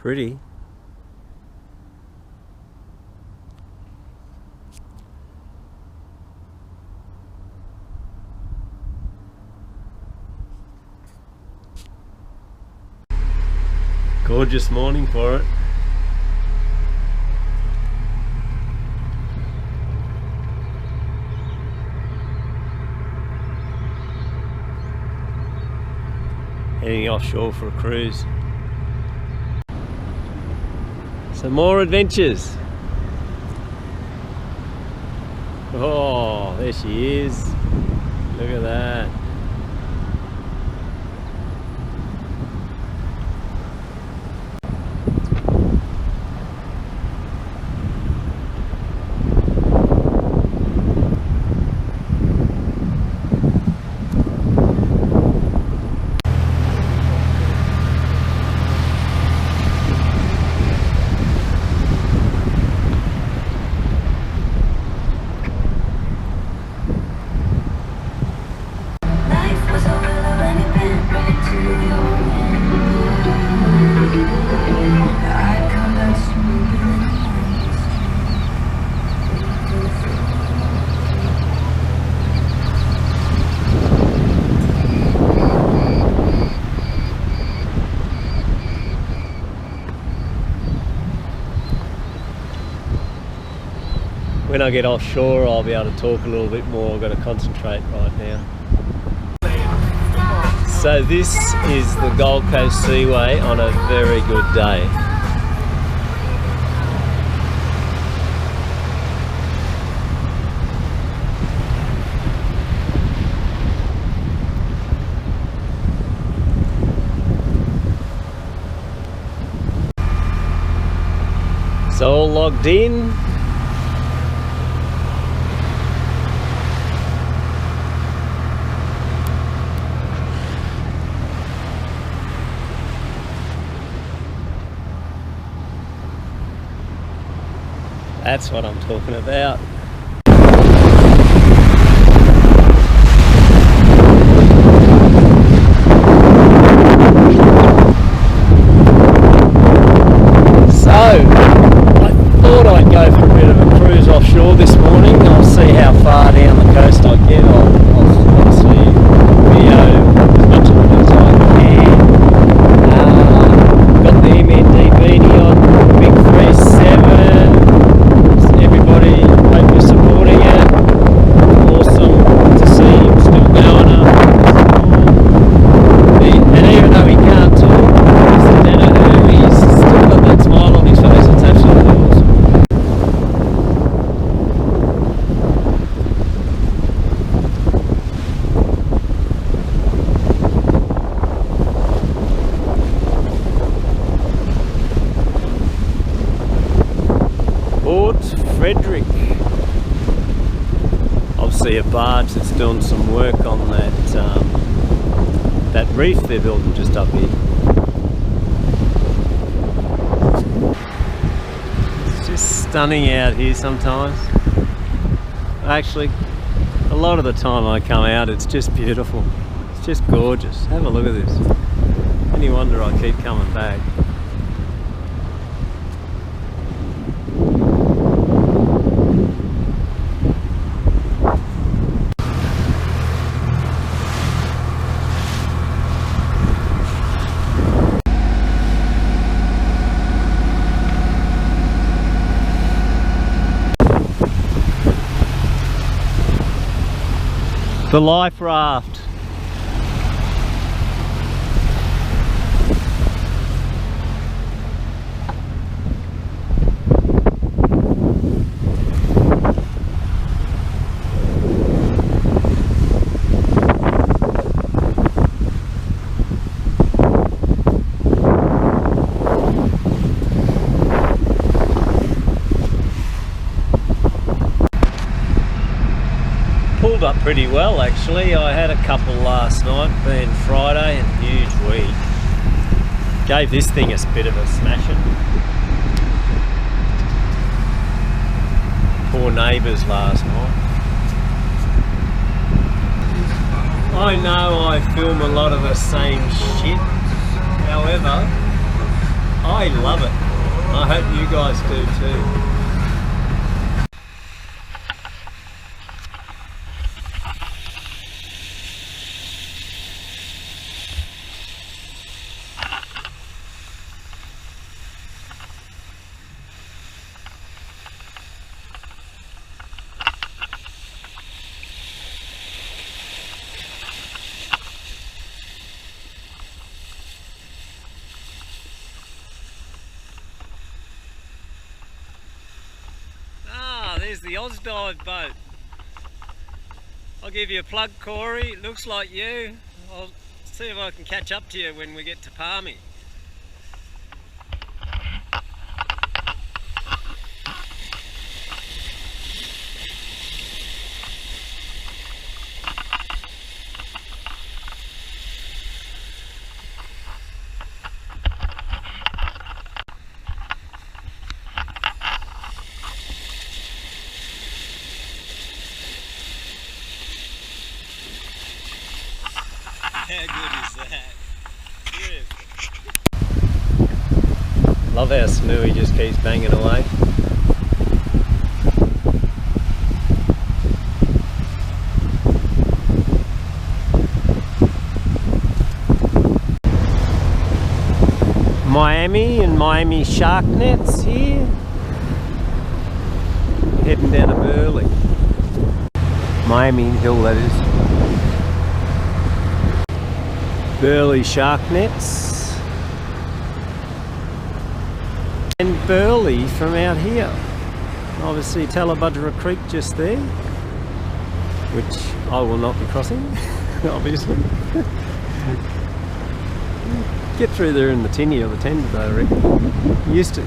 Pretty. Gorgeous morning for it. Heading offshore for a cruise. Some more adventures. Oh, there she is. Look at that. When I get offshore, I'll be able to talk a little bit more. I've got to concentrate right now. So this is the Gold Coast Seaway on a very good day. So all logged in. That's what I'm talking about. So, I thought I'd go for a bit of a cruise offshore this morning. I'll see how far down the coast I get. I'll obviously video as much of it as I can. Got the MND beanie on, big 37. Everybody, hope you're supporting it. Awesome to see him still going up. And even though he can't talk, he's a Sanuye, he's still got that smile on his face. It's absolutely awesome. Frederick. Obviously a barge that's doing some work on that reef they're building just up here. It's just stunning out here sometimes. Actually, a lot of the time I come out it's just beautiful. It's just gorgeous. Have a look at this. Any wonder I keep coming back. The life raft. Pulled up pretty well actually. I had a couple last night, being Friday, and huge week. Gave this thing a bit of a smashing. Poor neighbours last night. I know I film a lot of the same shit, however, I love it. I hope you guys do too. There's the Dive boat. I'll give you a plug, Corey. It looks like you. I'll see if I can catch up to you when we get to Palmy. How good is that? Beautiful. Love how Sanuye just keeps banging away. Miami and Miami shark nets here. Heading down to Burley. Miami Hill, that is. Burley shark nets, and Burley from out here. Obviously Talabudra Creek just there, which I will not be crossing, obviously. Get through there in the tinny or the tender though, I reckon. Used to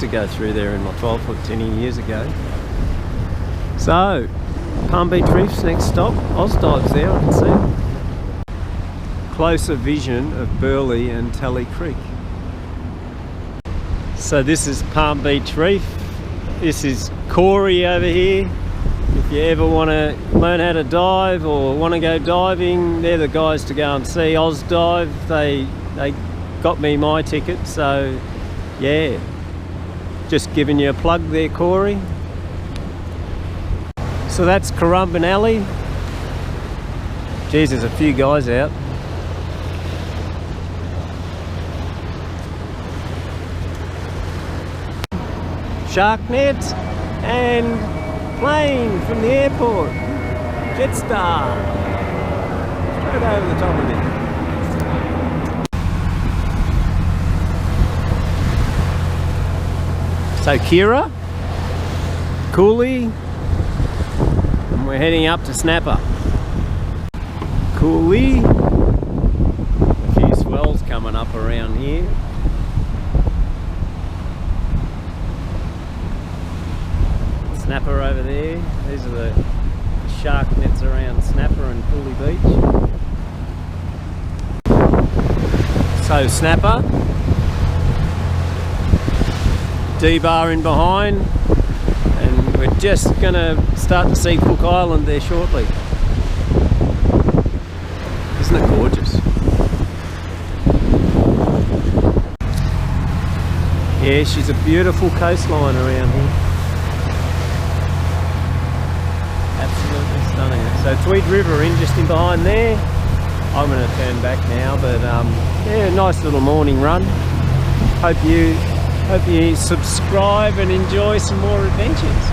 go through there in my 12-foot tinny years ago. So, Palm Beach Reef's next stop. Dive's there, I can see. Closer vision of Burley and Tally Creek. So this is Palm Beach Reef. This is Corey over here. If you ever want to learn how to dive or want to go diving, they're the guys to go and see. Dive. They got me my ticket, so yeah. Just giving you a plug there, Corey. So that's Currumbin Alley. Geez, there's a few guys out. Shark net and plane from the airport. Jetstar. Straight over the top of it. So Kira, Cooley, and we're heading up to Snapper. Cooley. A few swells coming up around here. Snapper over there. These are the shark nets around Snapper and Cooley Beach. So Snapper, D-bar in behind, and we're just going to start to see Cook Island there shortly. Isn't it gorgeous? Yeah, she's a beautiful coastline around here. Absolutely stunning. So Tweed River in just in behind there. I'm going to turn back now, but yeah, nice little morning run. Hope you subscribe and enjoy some more adventures.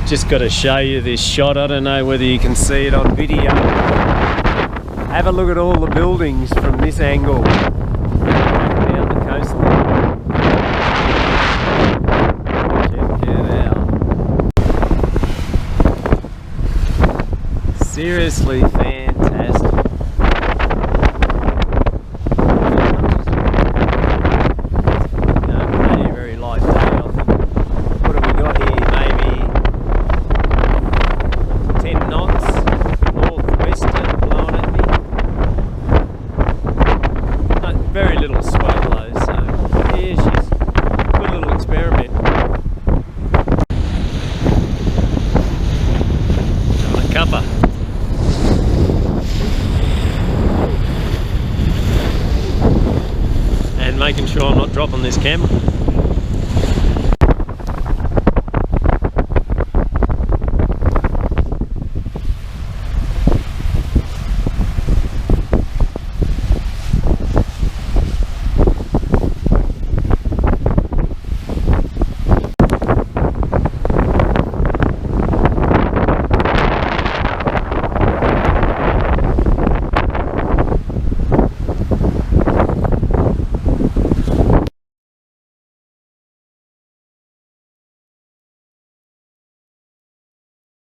Just got to show you this shot. I don't know whether you can see it on video. Have a look at all the buildings from this angle down the coast there. Check it out. Seriously fantastic. Very light day, I think. What have we got here? Maybe 10 knots, northwester blowing at me. Very little swell though, so yeah, she's a good little experiment. On a cuppa. making sure I'm not dropping this camera.